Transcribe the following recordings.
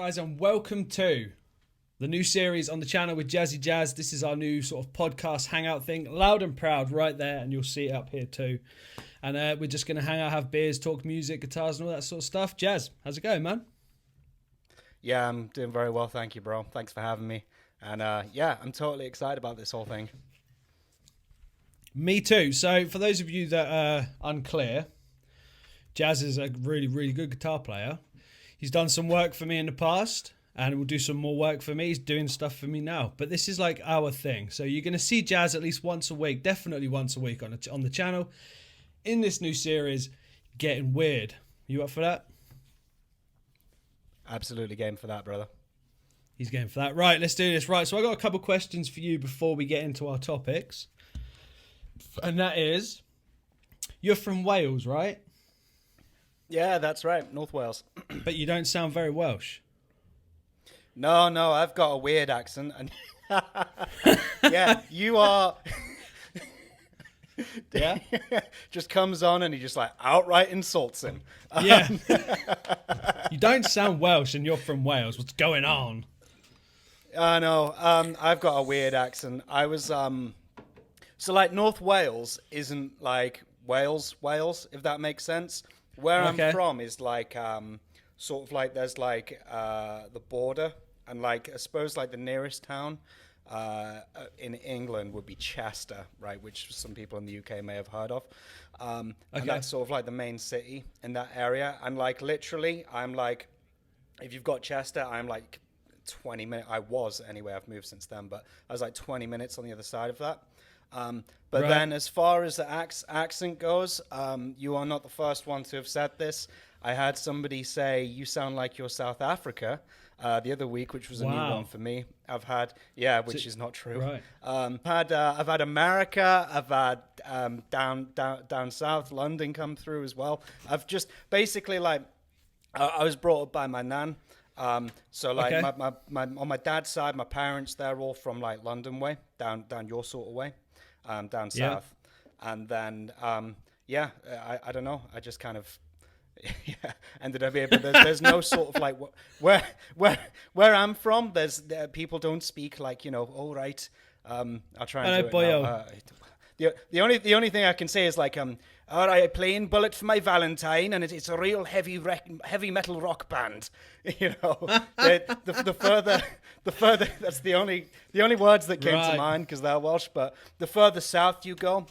guys, and welcome to the new series on the channel with Jazzy Jazz. This is our new sort of podcast hangout thing, loud and proud right there, and you'll see it up here too. And we're just going to hang out, have beers, talk music, guitars and all that sort of stuff. Jazz, how's it going, man? Yeah, I'm doing very well, thank you, bro. Thanks for having me. And yeah, I'm totally excited about this whole thing. Me too. So for those of you that are unclear, Jazz is a really, really good guitar player. He's done some work for me in the past and will do some more work for me. He's doing stuff for me now. But this is like our thing. So you're going to see Jazz at least once a week, definitely once a week on the channel in this new series, Getting Weird. You up for that? Absolutely game for that, brother. He's game for that. Right, let's do this. Right, so I got a couple questions for you before we get into our topics. And that is, you're from Wales, right? Yeah, that's right. North Wales. But you don't sound very Welsh. No, I've got a weird accent. And yeah, you are... Yeah? Just comes on and he just like outright insults him. Yeah. You don't sound Welsh and you're from Wales. What's going on? I know. I've got a weird accent. I was... So like North Wales isn't like Wales, if that makes sense. Where I'm from is like sort of like there's like the border, and like I suppose like the nearest town in England would be Chester, right, which some people in the UK may have heard of. And that's sort of like the main city in that area. And like literally I'm like, if you've got Chester, I'm like 20 minutes. I was anyway, I've moved since then, but I was like 20 minutes on the other side of that. But right. Then as far as the accent goes, you are not the first one to have said this. I had somebody say, you sound like you're South Africa the other week, which was a new one for me. I've had, which is not true. Right. I've had America, I've had down south, London come through as well. I've just basically like, I was brought up by my nan. So like my on my dad's side, my parents, they're all from like London way, down your sort of way. Down south, and then I don't know. I just kind of ended up here, but there's no sort of like where I'm from. People don't speak like all right. I'll try and do it now. The only thing I can say is like all right, playing Bullet for My Valentine, and it's a real heavy metal rock band. The further that's the only words that came to mind because they're Welsh. But the further south you go,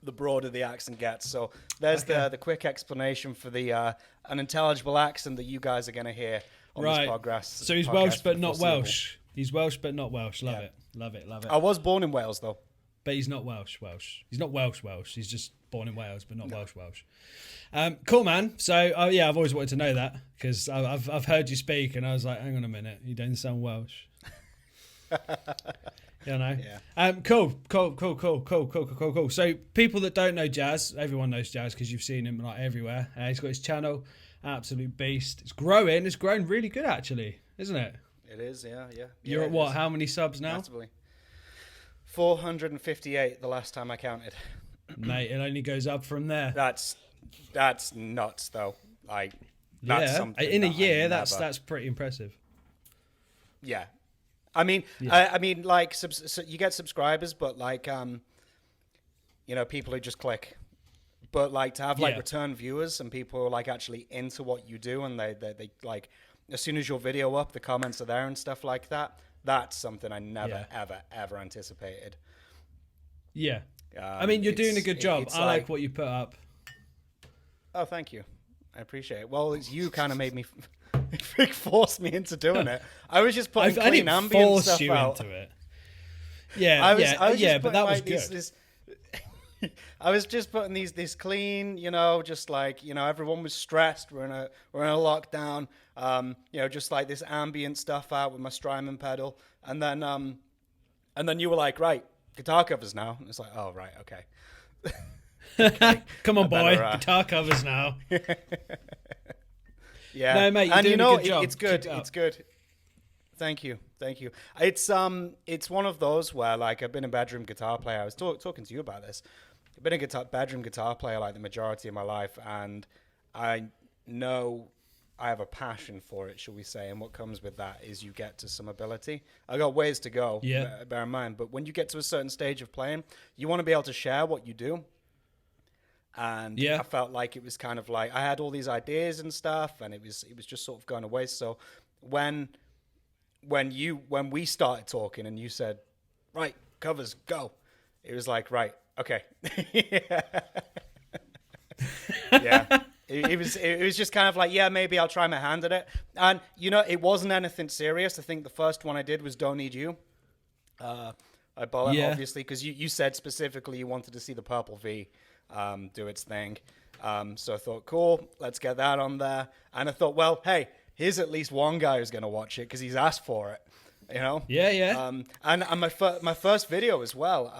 the broader the accent gets. So there's the quick explanation for the unintelligible accent that you guys are going to hear on this podcast. So he's Welsh but not Welsh. He's Welsh but not Welsh. Love it. I was born in Wales though. But he's not Welsh. He's not Welsh. He's just born in Wales, but not Welsh. Cool, man. So, I've always wanted to know that because I've heard you speak, and I was like, hang on a minute, you don't sound Welsh. Yeah. Cool. So, people that don't know Jazz, everyone knows Jazz because you've seen him like everywhere. He's got his channel, absolute beast. It's growing. It's grown really good, actually, isn't it? It is. Yeah. You're at what? How many subs now? Massively. 458 the last time I counted. Mate, it only goes up from there. That's nuts though. Like that's something in a year. That's pretty impressive. Yeah, I mean, like so you get subscribers, but like people who just click. But like to have like return viewers and people who are like actually into what you do, and they like as soon as your video up, the comments are there and stuff like that. That's something I never, ever anticipated. Yeah. I mean, you're doing a good job. I like what you put up. Oh, thank you. I appreciate it. Well, it's you kind of made me, forced me into doing it. I was just putting clean ambient stuff out. Into it. Yeah, but that was good. I was just putting these clean, just like, everyone was stressed. We're in a lockdown. Just like this ambient stuff out with my Strymon pedal. And then you were like, right, guitar covers now. And it's like, oh, right. Okay. Come on, boy. Guitar covers now. Yeah. No, mate, you're doing a good job. It's good. It's good. Thank you. It's one of those where like I've been a bedroom guitar player. I was talking to you about this. I've been a bedroom guitar player like the majority of my life, and I know I have a passion for it, shall we say, and what comes with that is you get to some ability. I got ways to go, bear in mind, but when you get to a certain stage of playing, you want to be able to share what you do. And I felt like it was kind of like I had all these ideas and stuff, and it was just sort of going away. So when we started talking and you said, right, covers, go, it was like, right, okay. Yeah. It was just kind of like, yeah, maybe I'll try my hand at it. And, it wasn't anything serious. I think the first one I did was Don't Need You. I bought it, obviously, because you said specifically you wanted to see the Purple V do its thing. So I thought, cool, let's get that on there. And I thought, well, hey, here's at least one guy who's going to watch it because he's asked for it, Yeah. And my first video as well,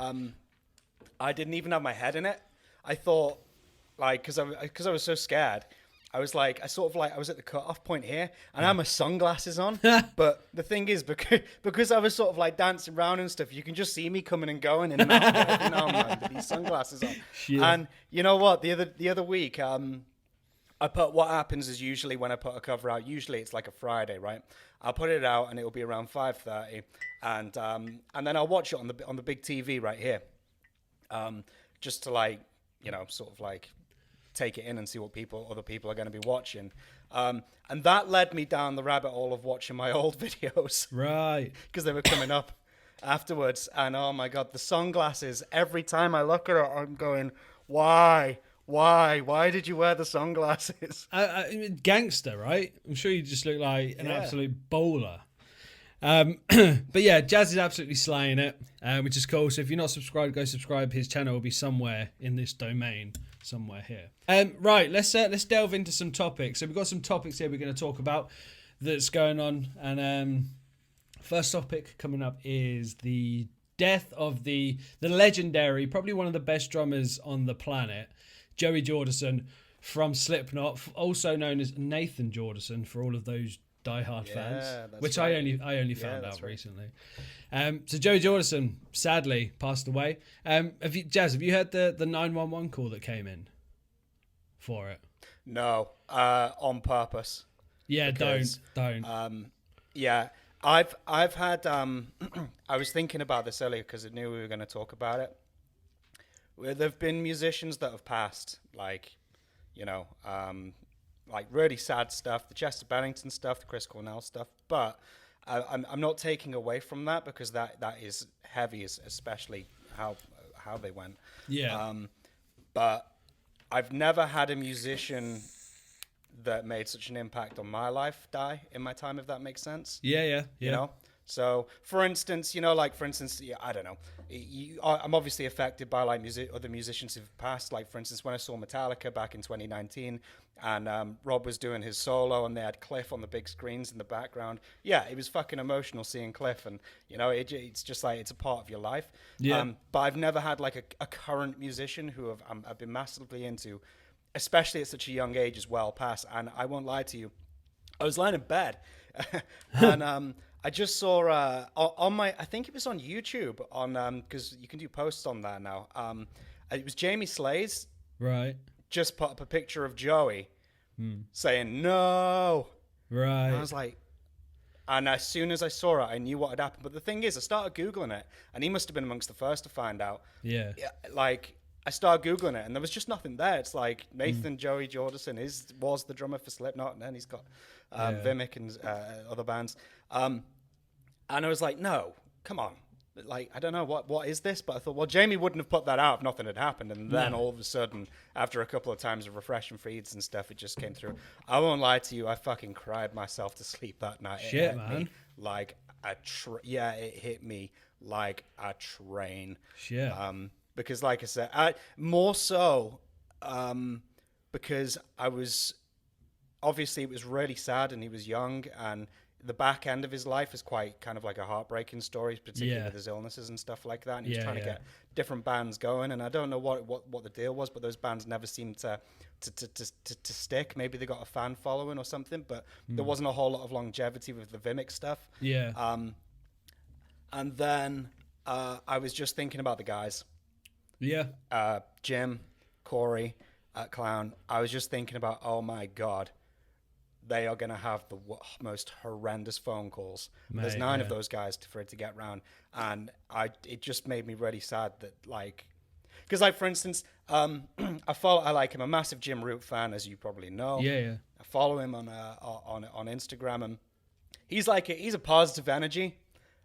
I didn't even have my head in it. I thought, like, because I was so scared, I was at the cutoff point here, and I had my sunglasses on. But the thing is, because I was sort of like dancing around and stuff, you can just see me coming and going in and out with these sunglasses on. Shit. And you know what? The other week, what happens is usually when I put a cover out, usually it's like a Friday, right? I'll put it out and it'll be around 5:30, and then I'll watch it on the big TV right here, just to sort of like take it in and see what other people are going to be watching. And that led me down the rabbit hole of watching my old videos. Right. Because they were coming up afterwards. And oh my God, the sunglasses, every time I look at it, I'm going, why? Why did you wear the sunglasses? Gangster, right? I'm sure you just look like an absolute bowler. But yeah, Jazz is absolutely slaying it, which is cool. So if you're not subscribed, go subscribe. His channel will be somewhere in this domain, somewhere here. Right, let's delve into some topics. So we've got some topics here we're going to talk about that's going on. And first topic coming up is the death of the legendary, probably one of the best drummers on the planet, Joey Jordison from Slipknot, also known as Nathan Jordison for all of those diehard fans, which right. I only found out recently. So Joey Jordison sadly passed away. Have you heard the 911 call that came in for it? No, on purpose. Yeah, because, don't. Yeah, I've had. I was thinking about this earlier because I knew we were going to talk about it. There've been musicians that have passed, like really sad stuff, the Chester Bennington stuff, the Chris Cornell stuff. But I'm not taking away from that because that is heavy, especially how they went. Yeah. But I've never had a musician that made such an impact on my life die in my time, if that makes sense. Yeah. So, for instance, I don't know. I'm obviously affected by other musicians who've passed. Like, for instance, when I saw Metallica back in 2019, and Rob was doing his solo, and they had Cliff on the big screens in the background. Yeah, it was fucking emotional seeing Cliff, and it's just like it's a part of your life. Yeah. But I've never had like a current musician who I've been massively into, especially at such a young age as well, pass. And I won't lie to you, I was lying in bed, and I just saw on I think it was on YouTube because you can do posts on there now. It was Jamie Slays, right? Just put up a picture of Joey saying no, right? And I was like, and as soon as I saw it, I knew what had happened. But the thing is, I started Googling it, and he must have been amongst the first to find out. Yeah. Like, I started Googling it, and there was just nothing there. It's like Nathan Joey Jordison was the drummer for Slipknot, and then he's got Vimic and other bands. And I was like, no, come on. Like, I don't know, what is this? But I thought, well, Jamie wouldn't have put that out if nothing had happened. And then all of a sudden, after a couple of times of refreshing feeds and stuff, it just came through. I won't lie to you, I fucking cried myself to sleep that night. Shit, man. It hit me like a train. Shit. Because like I said, more so because I was, obviously it was really sad and he was young, and the back end of his life is quite kind of like a heartbreaking story, particularly with his illnesses and stuff like that. And he was trying to get different bands going, and I don't know what the deal was, but those bands never seemed to stick. Maybe they got a fan following or something, but there wasn't a whole lot of longevity with the Vimic stuff. Yeah. And then I was just thinking about the guys. Yeah. Jim, Corey, Clown. I was just thinking about, oh my God, they are going to have the most horrendous phone calls. Mate, there's 9 of those guys for it to get round, and it just made me really sad that, like, because, like, for instance, I'm a massive Jim Root fan, as you probably know. Yeah. I follow him on Instagram, and he's a positive energy,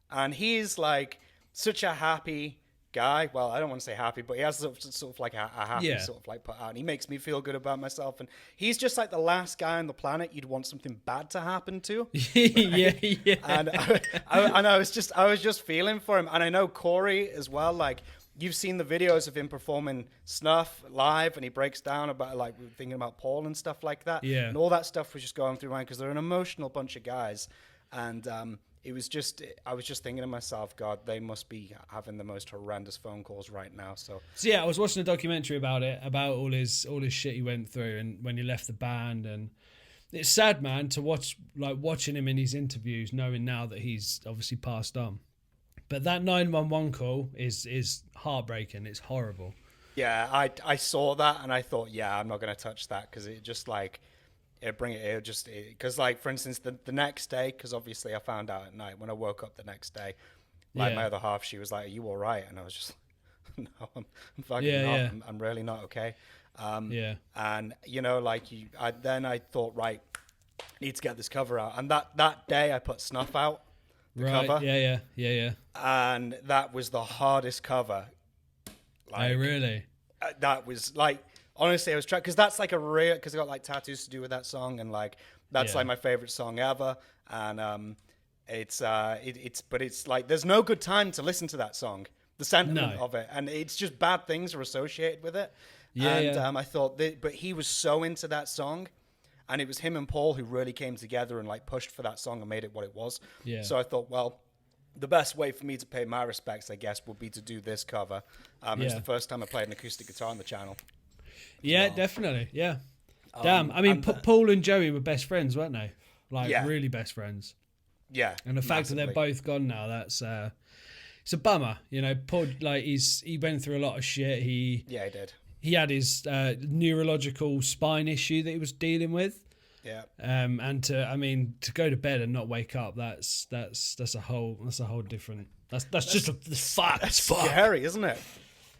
and he's like such a happy guy. Well, I don't want to say happy, but he has sort of like a happy sort of like put out, and he makes me feel good about myself. And he's just like the last guy on the planet you'd want something bad to happen to. Right? Yeah. And I was just feeling for him, and I know Corey as well. Like, you've seen the videos of him performing Snuff live, and he breaks down about, like, thinking about Paul and stuff like that. Yeah. And all that stuff was just going through my mind because they're an emotional bunch of guys, and I was just thinking to myself, God, they must be having the most horrendous phone calls right now. So yeah, I was watching a documentary about it, about all his shit he went through, and when he left the band, and it's sad, man, to watching him in these interviews, knowing now that he's obviously passed on. But that 911 call is heartbreaking. It's horrible. Yeah, I saw that and I thought, yeah, I'm not going to touch that because it just like. Because, like, for instance, the next day, because obviously I found out at night when I woke up the next day, like, my other half, she was like, "Are you all right?" And I was just like, "No, I'm fucking not. Yeah. I'm really not okay." And like, I thought, right, I need to get this cover out. And that day I put Snuff out, the cover. Yeah. And that was the hardest cover. Like, oh, really? That was like. Honestly, I was trying because that's like because I got like tattoos to do with that song, and like that's like my favorite song ever. And it's like there's no good time to listen to that song, the sentiment of it, and it's just bad things are associated with it. I thought but he was so into that song, and it was him and Paul who really came together and like pushed for that song and made it what it was. Yeah. So I thought, well, the best way for me to pay my respects, I guess, would be to do this cover. It's the first time I played an acoustic guitar on the channel. Yeah, definitely. Yeah. Damn. I mean, Paul and Joey were best friends, weren't they? Like, really best friends. Yeah. And the fact that they're both gone now, that's it's a bummer. You know, Paul, like, he went through a lot of shit. He did. He had his neurological spine issue that he was dealing with. Yeah. And to go to bed and not wake up, that's a whole different. That's just a fuck. That's scary, isn't it?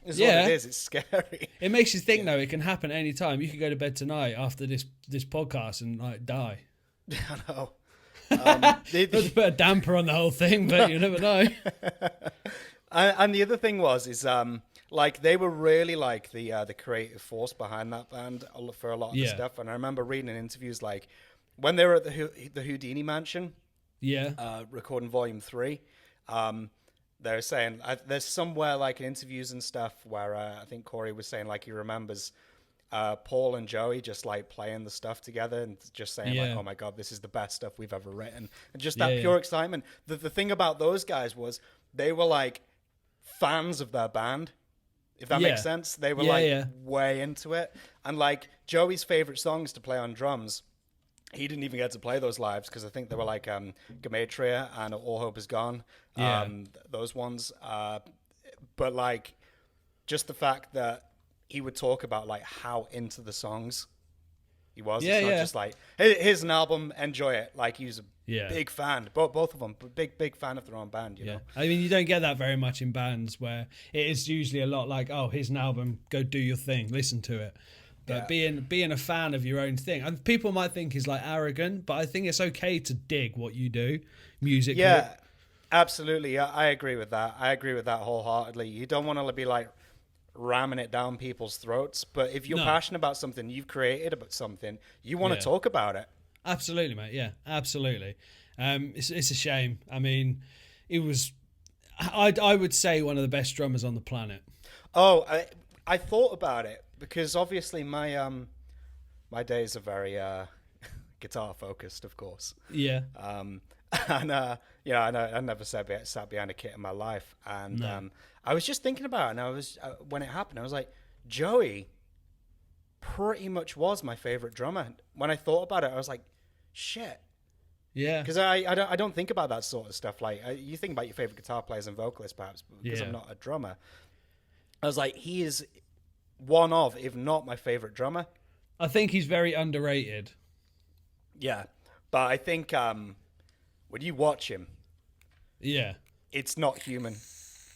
What it is. It's scary. It makes you think, though, it can happen any time. You could go to bed tonight after this podcast and like die. I know. Not to put a damper on the whole thing, but you never know. And the other thing is like they were really like the creative force behind that band for a lot of the stuff. And I remember reading in interviews like when they were at the Houdini Mansion, recording Volume 3. They're saying there's somewhere like in interviews and stuff where I think Corey was saying like he remembers Paul and Joey just like playing the stuff together and just saying like, oh my God, this is the best stuff we've ever written. And just that pure excitement. The thing about those guys was they were like fans of their band, if that makes sense. They were way into it. And like Joey's favorite songs to play on drums, he didn't even get to play those lives because I think they were like Gematria and All Hope Is Gone. Those ones. But like just the fact that he would talk about like how into the songs he was. It's not just like, here's an album, enjoy it. Like he was a big fan. Both of them, big fan of their own band, you know? I mean, you don't get that very much in bands where it is usually a lot like, oh, here's an album, go do your thing, listen to it. But being a fan of your own thing, and people might think is like arrogant, but I think it's okay to dig what you do musically. Yeah, absolutely. I agree with that. I agree with that wholeheartedly. You don't want to be like ramming it down people's throats, but if you're passionate about something, you've created about something, you want to talk about it. Absolutely, mate. Yeah, absolutely. It's a shame. I mean, it was. I would say one of the best drummers on the planet. Oh, I thought about it. Because obviously my days are very guitar focused, of course. Yeah. I never sat behind a kit in my life, and I was just thinking about it. And I was when it happened, I was like, Joey pretty much was my favorite drummer. When I thought about it, I was like, shit. Yeah. Because I don't think about that sort of stuff. Like you think about your favorite guitar players and vocalists, perhaps, but because I'm not a drummer, I was like, he is one of, if not my favorite drummer. I think he's very underrated. Yeah, but I think when you watch him, Yeah. it's not human.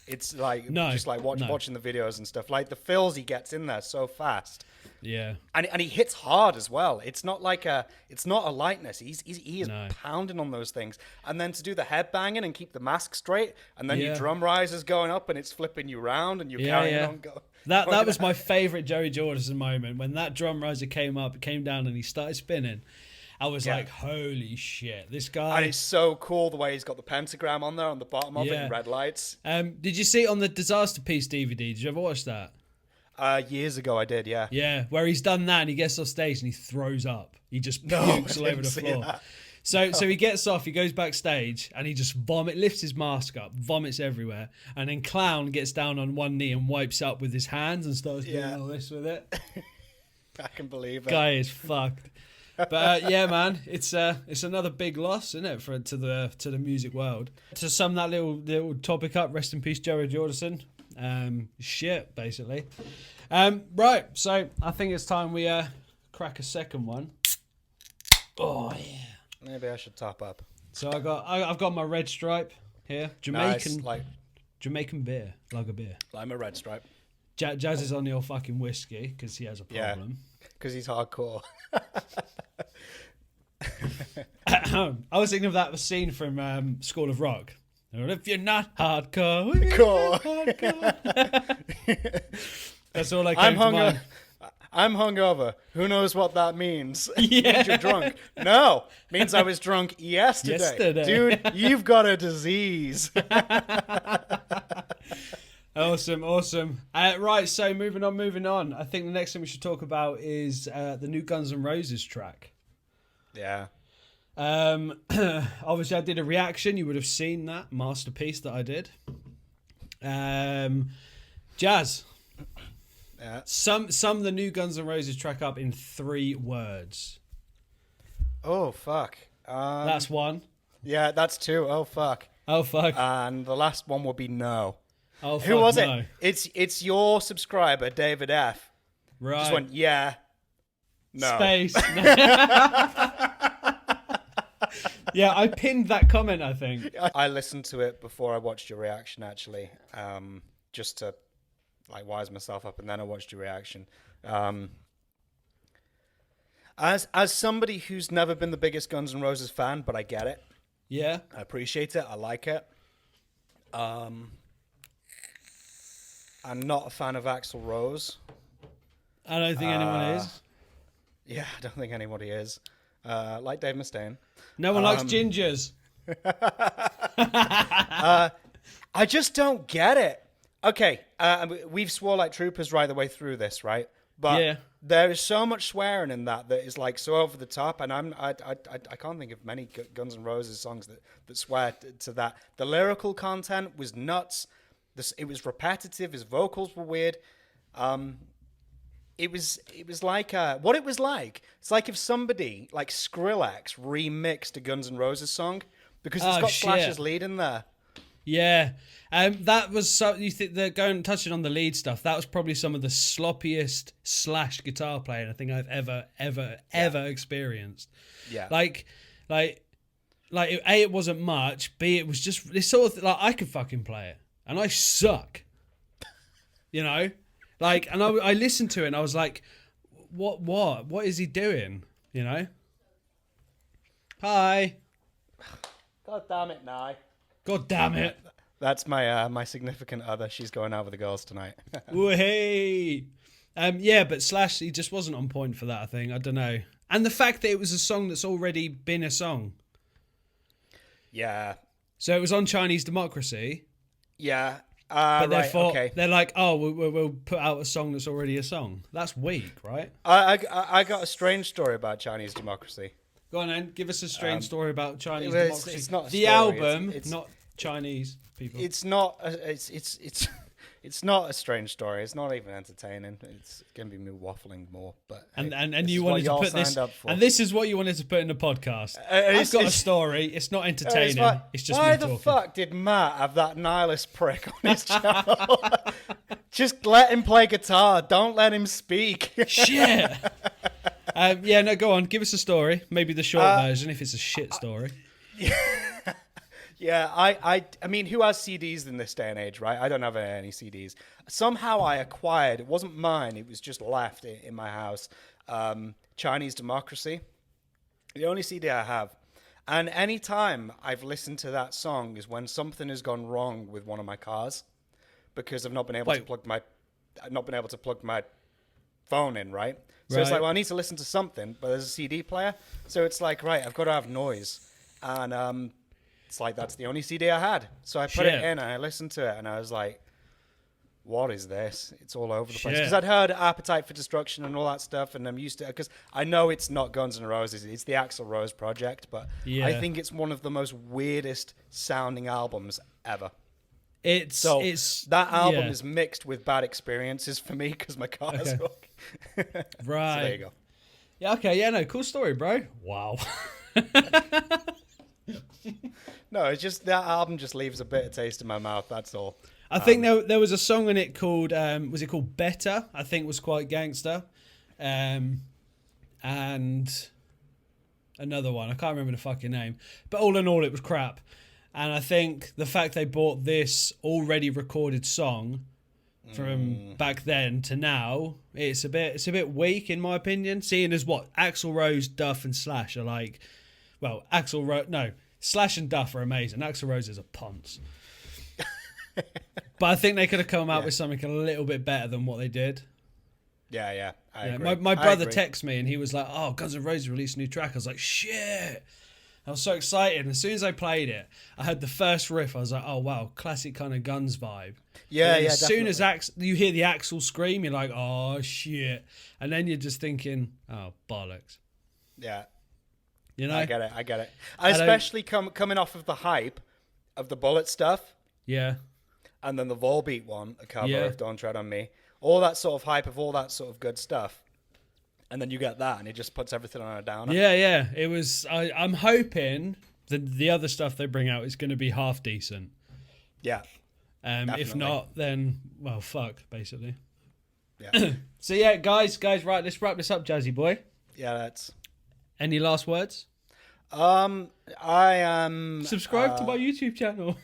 It's like No, just like watching the videos and stuff. Like the fills he gets in there so fast. Yeah. And he hits hard as well. It's not a lightness. He is pounding on those things. And then to do the head banging and keep the mask straight, and then your drum riser's going up and it's flipping you round and you're carrying on. That was my favorite Joey Jordison moment when that drum riser came down and he started spinning. I was like, holy shit, this guy. And it's so cool the way he's got the pentagram on there on the bottom of it in red lights. Did you see it on the Disaster Piece DVD? Did you ever watch that? Years ago I did, yeah. Yeah, where he's done that and he gets off stage and he throws up. He just pukes all over the floor. So he gets off, he goes backstage and he just lifts his mask up, vomits everywhere, and then Clown gets down on one knee and wipes up with his hands and starts doing all this with it. I can believe it. Guy is fucked. But yeah, man, it's another big loss, isn't it, to the music world. To sum that little topic up, rest in peace, Joey Jordison. Shit, basically. Right, so I think it's time we crack a second one. Oh yeah. Maybe I should top up. So I've got my red stripe here, Jamaican beer, lager beer. I'm a red stripe. Jazz is on the old fucking whiskey because he has a problem. Because he's hardcore. I was thinking of that scene from School of Rock. Well, if you're not hardcore, that's all I came to mind. I'm hungover. Who knows what that means? Means you're drunk. No, means I was drunk yesterday. Dude, you've got a disease. Awesome. Right, so moving on. I think the next thing we should talk about is the new Guns N' Roses track. Yeah. Obviously, I did a reaction. You would have seen that masterpiece that I did. Jazz. Yeah. Sum the new Guns N' Roses track up in 3 words. Oh, fuck. That's 1. Yeah, that's 2. Oh, fuck. And the last one will be no. Oh, fuck. Who was no. it? It's your subscriber, David F. Right. Just went, yeah. No. Space. Yeah, I pinned that comment, I think. I listened to it before I watched your reaction, actually, just to wise myself up, and then I watched your reaction. As somebody who's never been the biggest Guns N' Roses fan, but I get it. Yeah. I appreciate it. I like it. I'm not a fan of Axl Rose. I don't think anyone is. Yeah, I don't think anybody is. Like Dave Mustaine. No one likes gingers. I just don't get it. Okay, we've swore like troopers right the way through this, right? But there is so much swearing in that is like so over the top, and I can't think of many Guns N' Roses songs that swear to that. The lyrical content was nuts. It was repetitive. His vocals were weird. It was like what it was like. It's like if somebody like Skrillex remixed a Guns N' Roses song because it's got Slash's lead in there. Yeah, that was so. You think they're touching on the lead stuff? That was probably some of the sloppiest Slash guitar playing I think I've ever experienced. Yeah, like A, it wasn't much. B, it was just this sort of like I could fucking play it, and I suck. You know, like, and I listened to it and I was like, what is he doing? You know. Hi. God damn it, Nye. God damn it. That's my significant other. She's going out with the girls tonight. Ooh, hey. Yeah, but Slash, he just wasn't on point for that, I think. I don't know. And the fact that it was a song that's already been a song. Yeah. So it was on Chinese Democracy. Yeah. But okay. They're like, oh, we'll put out a song that's already a song. That's weak, right? I got a strange story about Chinese Democracy. Go on then, give us a strange story about Chinese Democracy. It's not the album, it's not Chinese people. It's not. It's not a strange story. It's not even entertaining. It's going to be me waffling more. But and you wanted to put this, and this is what you wanted to put in the podcast. I've got a story. It's not entertaining. It's just why me the talking. fuck did Matt have that nihilist prick on his channel? Just let him play guitar. Don't let him speak. Shit. Yeah, no, go on. Give us a story. Maybe the short version if it's a shit story. Yeah, I mean, who has CDs in this day and age, right? I don't have any CDs. Somehow I acquired, it wasn't mine, it was just left in my house, Chinese Democracy. The only CD I have. And any time I've listened to that song is when something has gone wrong with one of my cars because I've not been able to plug my phone in, right? So it's like, well, I need to listen to something, but there's a CD player. So it's like, right, I've got to have noise. And it's like, that's the only CD I had. So I put it in and I listened to it and I was like, what is this? It's all over the place. Because I'd heard Appetite for Destruction and all that stuff, and I'm used to it. Because I know it's not Guns N' Roses, it's the Axl Rose project, but I think it's one of the most weirdest sounding albums ever. That album is mixed with bad experiences for me because my car is hooked. Right. So there you go. Yeah, okay, yeah, no, cool story, bro. Wow. No, it's just that album just leaves a bitter taste in my mouth, that's all. I think there was a song in it called, was it called Better? I think was quite gangster. And another one, I can't remember the fucking name. But all in all, it was crap. And I think the fact they brought this already recorded song from back then to now, it's a bit weak in my opinion. Seeing as what Axl Rose, Duff, and Slash are like, well, Slash and Duff are amazing. Axl Rose is a ponce. But I think they could have come out with something a little bit better than what they did. Yeah, I agree. My brother texted me and he was like, "Oh, Guns N' Roses released a new track." I was like, "Shit!" I was so excited. And as soon as I played it, I heard the first riff. I was like, "Oh wow, classic kind of Guns vibe." Yeah. As soon as you hear the Axl scream, you're like, "Oh shit!" And then you're just thinking, "Oh bollocks." Yeah. You know, I get it. Especially coming off of the hype of the Bullet stuff. Yeah. And then the Volbeat one, a cover of Don't Tread on Me. All that sort of hype of all that sort of good stuff. And then you get that, and it just puts everything on a downer. Yeah. It was. I'm hoping the other stuff they bring out is going to be half decent. Yeah. If not, then well, fuck, basically. Yeah. So yeah, guys, right, let's wrap this up, Jazzy boy. Yeah, that's. Any last words? I am. Subscribe to my YouTube channel.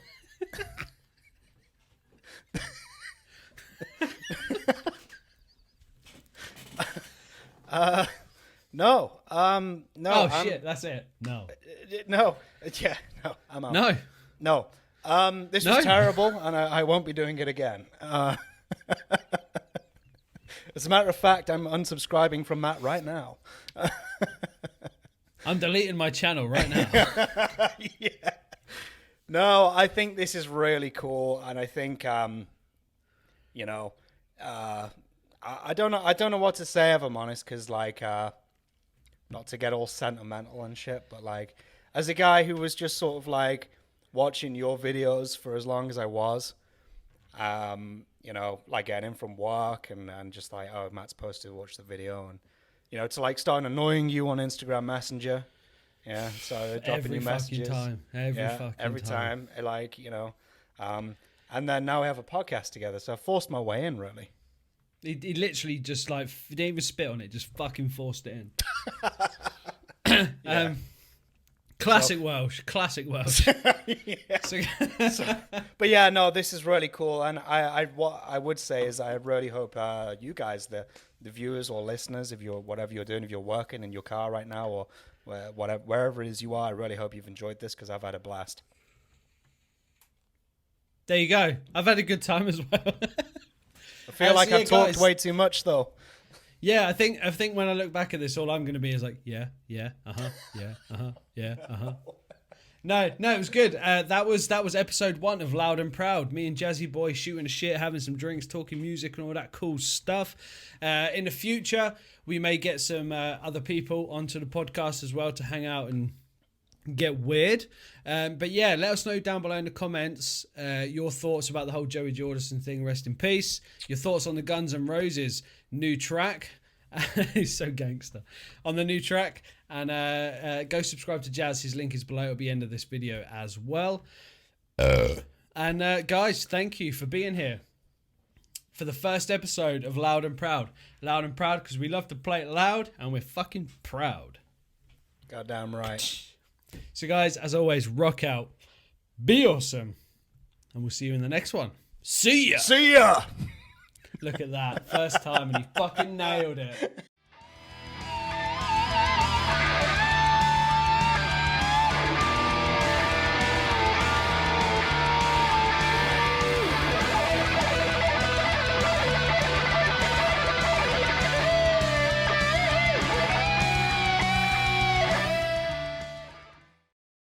No. No. Oh shit, that's it. No. No. Yeah. No. I'm out. No. This was terrible, and I won't be doing it again. As a matter of fact, I'm unsubscribing from Matt right now. I'm deleting my channel right now. Yeah. No, I think this is really cool, and I think, you know, I don't know what to say if I'm honest, because like, not to get all sentimental and shit, but like, as a guy who was just sort of like watching your videos for as long as I was, you know, like getting in from work and just like, oh, Matt's supposed to watch the video, and you know, to like starting annoying you on Instagram Messenger. Yeah, so dropping you messages every time, like, you know, and then now we have a podcast together, so I forced my way in, really. He literally just like, he didn't even spit on it, just fucking forced it in. Classic Welsh. But yeah, no, this is really cool, and what I would say is I really hope you guys, the viewers or listeners, if you're whatever you're doing, if you're working in your car right now or wherever it is you are, I really hope you've enjoyed this, because I've had a blast. There you go. I've had a good time as well. I feel like I've talked way too much though. Yeah, I think when I look back at this, all I'm going to be is like, yeah. No, it was good. That was episode 1 of Loud and Proud. Me and Jazzy Boy shooting the shit, having some drinks, talking music and all that cool stuff. In the future, we may get some other people onto the podcast as well to hang out and get weird. But yeah, let us know down below in the comments your thoughts about the whole Joey Jordison thing. Rest in peace. Your thoughts on the Guns N' Roses new track. He's so gangster on the new track. And go subscribe to Jazz. His link is below at the end of this video as well. And guys, thank you for being here. for the first episode of Loud and Proud. Loud and Proud because we love to play it loud and we're fucking proud. Goddamn right. So guys, as always, rock out. Be awesome. And we'll see you in the next one. See ya. See ya. Look at that. First time and he fucking nailed it.